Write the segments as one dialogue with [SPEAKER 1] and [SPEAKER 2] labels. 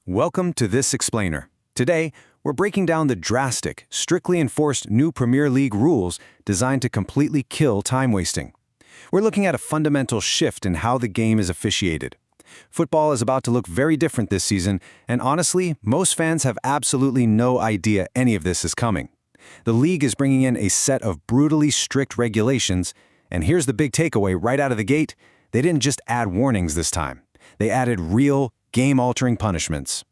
[SPEAKER 1] Welcome to This Explainer. Today, we're breaking down the drastic, strictly enforced new Premier League rules designed to completely kill time wasting. We're looking at a fundamental shift in how the game is officiated. Football is about to look very different this season, and honestly, most fans have absolutely no idea any of this is coming. The league is bringing in a set of brutally strict regulations, and here's the big takeaway right out of the gate: they didn't just add warnings this time. They added real, game-altering punishments.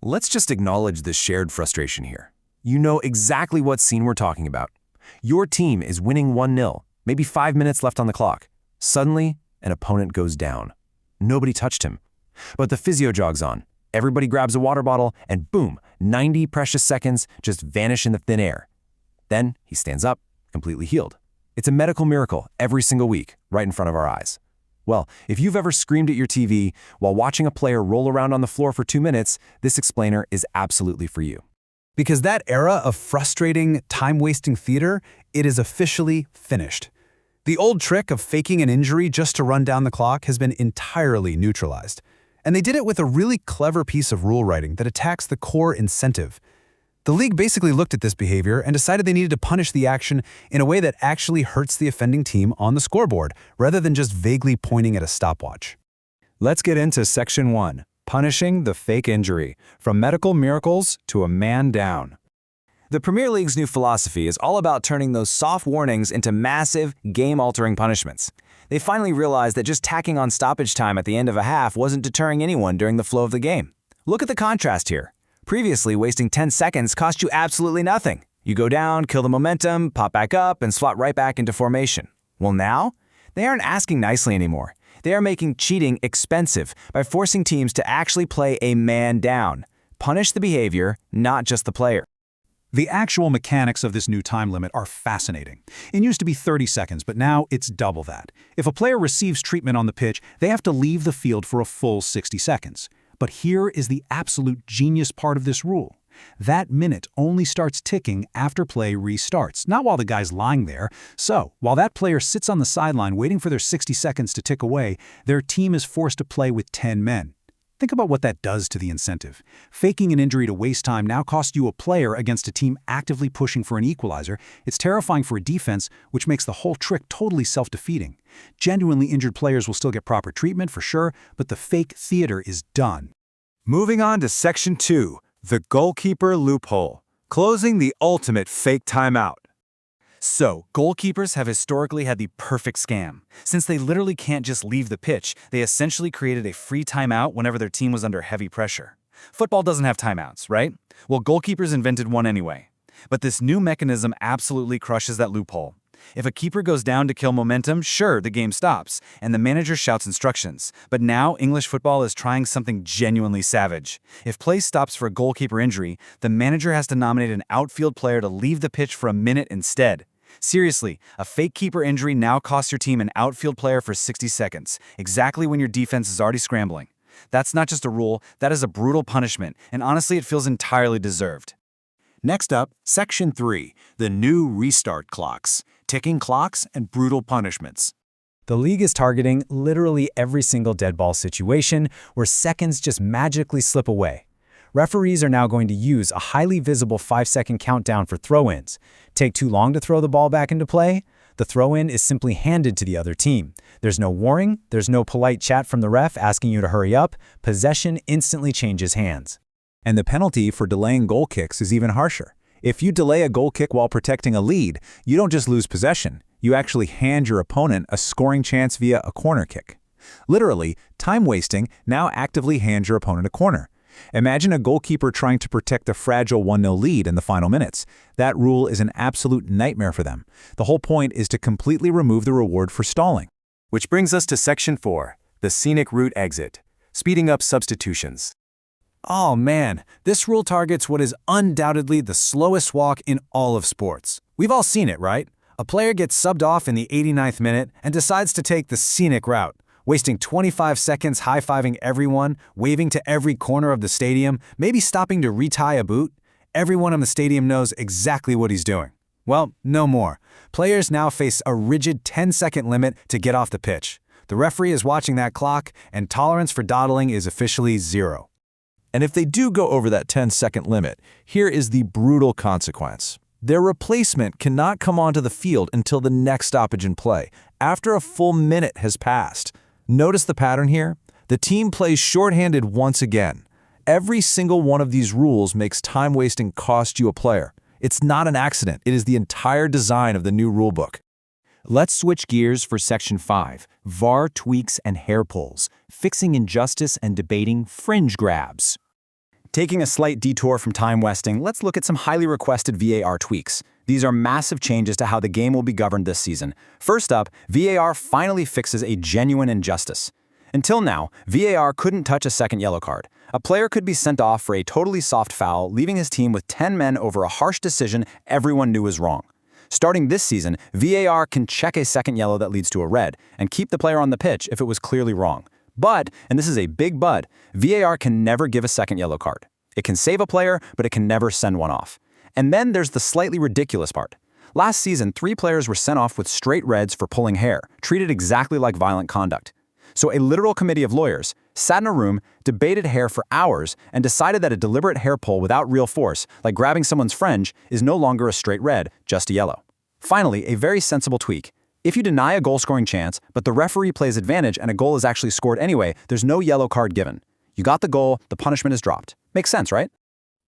[SPEAKER 2] Let's just acknowledge the shared frustration here. You know exactly what scene we're talking about. Your team is winning 1-0, maybe 5 minutes left on the clock. Suddenly, an opponent goes down. Nobody touched him. But the physio jogs on. Everybody grabs a water bottle, and boom, 90 precious seconds just vanish in the thin air. Then he stands up, completely healed. It's a medical miracle every single week, right in front of our eyes. Well, if you've ever screamed at your TV while watching a player roll around on the floor for 2 minutes, this explainer is absolutely for you.
[SPEAKER 3] Because that era of frustrating, time-wasting theater, it is officially finished. The old trick of faking an injury just to run down the clock has been entirely neutralized. And they did it with a really clever piece of rule writing that attacks the core incentive. The league basically looked at this behavior and decided they needed to punish the action in a way that actually hurts the offending team on the scoreboard, rather than just vaguely pointing at a stopwatch.
[SPEAKER 4] Let's get into Section 1, punishing the fake injury, from medical miracles to a man down.
[SPEAKER 2] The Premier League's new philosophy is all about turning those soft warnings into massive, game-altering punishments. They finally realized that just tacking on stoppage time at the end of a half wasn't deterring anyone during the flow of the game. Look at the contrast here. Previously, wasting 10 seconds cost you absolutely nothing. You go down, kill the momentum, pop back up, and slot right back into formation. Well now, they aren't asking nicely anymore. They are making cheating expensive by forcing teams to actually play a man down. Punish the behavior, not just the player.
[SPEAKER 5] The actual mechanics of this new time limit are fascinating. It used to be 30 seconds, but now it's double that. If a player receives treatment on the pitch, they have to leave the field for a full 60 seconds. But here is the absolute genius part of this rule. That minute only starts ticking after play restarts, not while the guy's lying there. So, while that player sits on the sideline waiting for their 60 seconds to tick away, their team is forced to play with 10 men. Think about what that does to the incentive. Faking an injury to waste time now costs you a player against a team actively pushing for an equalizer. It's terrifying for a defense, which makes the whole trick totally self-defeating. Genuinely injured players will still get proper treatment for sure, but the fake theater is done.
[SPEAKER 4] Moving on to Section 2, the goalkeeper loophole, closing the ultimate fake timeout.
[SPEAKER 6] So, goalkeepers have historically had the perfect scam. Since they literally can't just leave the pitch, they essentially created a free timeout whenever their team was under heavy pressure. Football doesn't have timeouts, right? Well, goalkeepers invented one anyway. But this new mechanism absolutely crushes that loophole. If a keeper goes down to kill momentum, sure, the game stops, and the manager shouts instructions. But now, English football is trying something genuinely savage. If play stops for a goalkeeper injury, the manager has to nominate an outfield player to leave the pitch for a minute instead. Seriously, a fake keeper injury now costs your team an outfield player for 60 seconds, exactly when your defense is already scrambling. That's not just a rule, that is a brutal punishment, and honestly it feels entirely deserved.
[SPEAKER 5] Next up, Section 3, the new restart clocks, ticking clocks and brutal punishments.
[SPEAKER 4] The league is targeting literally every single dead ball situation where seconds just magically slip away. Referees are now going to use a highly visible 5-second countdown for throw-ins. Take too long to throw the ball back into play? The throw-in is simply handed to the other team. There's no warning, there's no polite chat from the ref asking you to hurry up. Possession instantly changes hands.
[SPEAKER 7] And the penalty for delaying goal kicks is even harsher. If you delay a goal kick while protecting a lead, you don't just lose possession, you actually hand your opponent a scoring chance via a corner kick. Literally, time wasting now actively hands your opponent a corner. Imagine a goalkeeper trying to protect a fragile 1-0 lead in the final minutes. That rule is an absolute nightmare for them. The whole point is to completely remove the reward for stalling.
[SPEAKER 1] Which brings us to Section 4, the scenic route exit, speeding up substitutions. Oh man, this rule targets what is undoubtedly the slowest walk in all of sports. We've all seen it, right? A player gets subbed off in the 89th minute and decides to take the scenic route, wasting 25 seconds high-fiving everyone, waving to every corner of the stadium, maybe stopping to retie a boot. Everyone in the stadium knows exactly what he's doing. Well, no more. Players now face a rigid 10-second limit to get off the pitch. The referee is watching that clock, and tolerance for dawdling is officially zero.
[SPEAKER 2] And if they do go over that 10-second limit, here is the brutal consequence. Their replacement cannot come onto the field until the next stoppage in play, after a full minute has passed. Notice the pattern here? The team plays shorthanded once again. Every single one of these rules makes time wasting cost you a player. It's not an accident. It is the entire design of the new rulebook.
[SPEAKER 1] Let's switch gears for Section 5, VAR tweaks and hair pulls, fixing injustice and debating fringe grabs.
[SPEAKER 4] Taking a slight detour from time wasting, let's look at some highly requested VAR tweaks. These are massive changes to how the game will be governed this season. First up, VAR finally fixes a genuine injustice. Until now, VAR couldn't touch a second yellow card. A player could be sent off for a totally soft foul, leaving his team with 10 men over a harsh decision everyone knew was wrong. Starting this season, VAR can check a second yellow that leads to a red and keep the player on the pitch if it was clearly wrong. But, and this is a big but, VAR can never give a second yellow card. It can save a player, but it can never send one off. And then there's the slightly ridiculous part. Last season, 3 players were sent off with straight reds for pulling hair, treated exactly like violent conduct. So a literal committee of lawyers sat in a room, debated hair for hours, and decided that a deliberate hair pull without real force, like grabbing someone's fringe, is no longer a straight red, just a yellow. Finally, a very sensible tweak. If you deny a goal-scoring chance, but the referee plays advantage and a goal is actually scored anyway, there's no yellow card given. You got the goal, the punishment is dropped. Makes sense, right?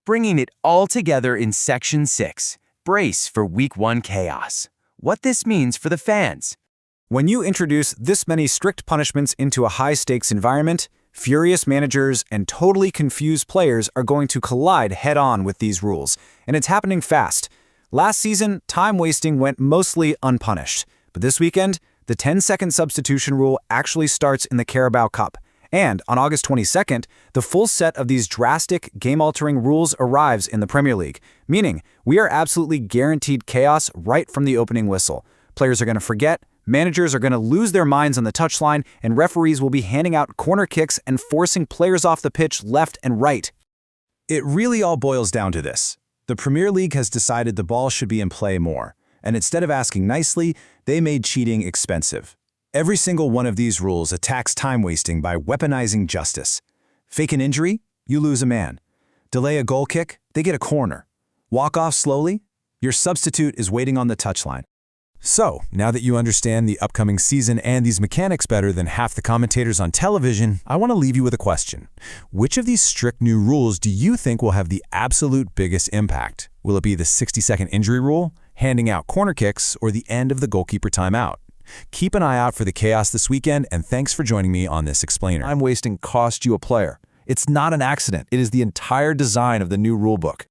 [SPEAKER 1] Bringing it all together in Section 6, brace for Week 1 chaos. What this means for the fans.
[SPEAKER 4] When you introduce this many strict punishments into a high-stakes environment, furious managers and totally confused players are going to collide head-on with these rules, and it's happening fast. Last season, time wasting went mostly unpunished, but this weekend, the 10-second substitution rule actually starts in the Carabao Cup. And on August 22nd, the full set of these drastic, game-altering rules arrives in the Premier League, meaning we are absolutely guaranteed chaos right from the opening whistle. Players are going to forget, managers are going to lose their minds on the touchline, and referees will be handing out corner kicks and forcing players off the pitch left and right.
[SPEAKER 3] It really all boils down to this. The Premier League has decided the ball should be in play more, and instead of asking nicely, they made cheating expensive. Every single one of these rules attacks time wasting by weaponizing justice. Fake an injury? You lose a man. Delay a goal kick? They get a corner. Walk off slowly? Your substitute is waiting on the touchline.
[SPEAKER 2] So, now that you understand the upcoming season and these mechanics better than half the commentators on television, I want to leave you with a question. Which of these strict new rules do you think will have the absolute biggest impact? Will it be the 60-second injury rule, handing out corner kicks, or the end of the goalkeeper timeout? Keep an eye out for the chaos this weekend, and thanks for joining me on this explainer. Time wasting cost you a player. It's not an accident. It is the entire design of the new rulebook.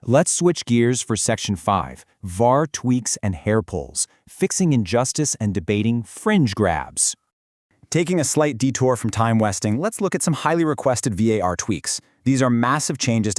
[SPEAKER 1] Let's switch gears for Section 5, VAR tweaks and hair pulls, fixing injustice and debating fringe grabs.
[SPEAKER 4] Taking a slight detour from time wasting, let's look at some highly requested VAR tweaks. These are massive changes to